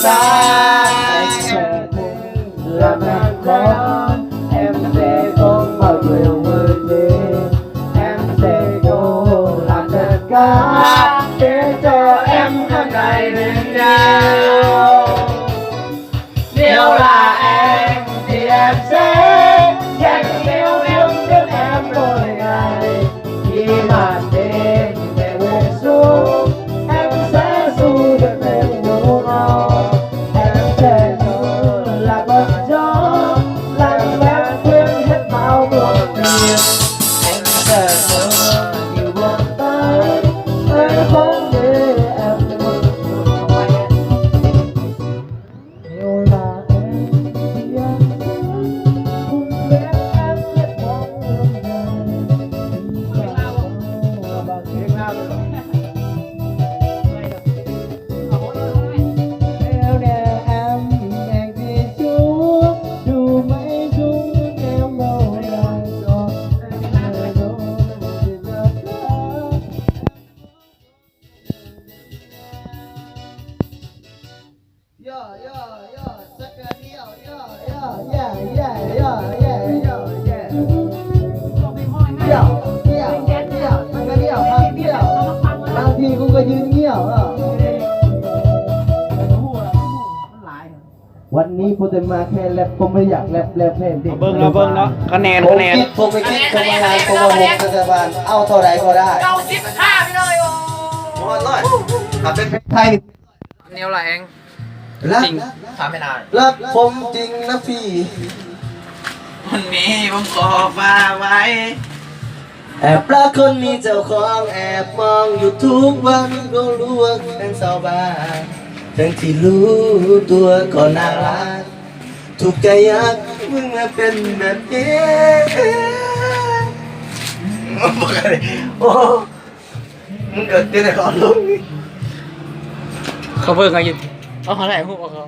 sai là nàng có em sẽ không bao giờ quên đi em sẽ cố làm tất cả để cho em tháng ngày bên nhau nếu là em thì em sẽ dành yêu đến em mỗi ngày khi màn đêm về buông xuống em sẽ ru được em ngủ ngon em sẽ nhớ là con gió làm em quên hết bao buồn phiền em sẽ nhớ nhiều buồn tới em không để em buồn nếu là em thì em cùng bên em hết mong ước nếu để em hẹn thì chú dù mấy chúng em đâu lại cho em lời đâu thì giờบางทีกูก็ยืนเงียบวันนี้ผมจะมาแค่แรปผมไม่อยากแรปเพลงเด็ก เบิ่งเนาะคะแนน ผมคิดผมไม่คิดผมมางานผมมาหกรัฐบาลเอาเท่าไหร่ก็ได้ เอา15ไปเลยโอ้ ผมว่าร้อยถ้าเป็นเพลงไทยนี่ นิ้วละเอง รัก จริงถามไม่นาน รักผมจริงนะพี่ วันนี้ผมขอฟ้าไว้ แอบรักคนมีเจ้าของแอบมองอยู่ทุกวันก็รู้ว่าเป็นสาวบ้านทั้งที่รู้ตัวก็น่ารักถูกใจยักมึงมาเป็นแบบนี้โอ้มึงเกิดที่ไหนก่อนลุง เขาเบิ่งกันอยู่เอาเขาไหนหูเขา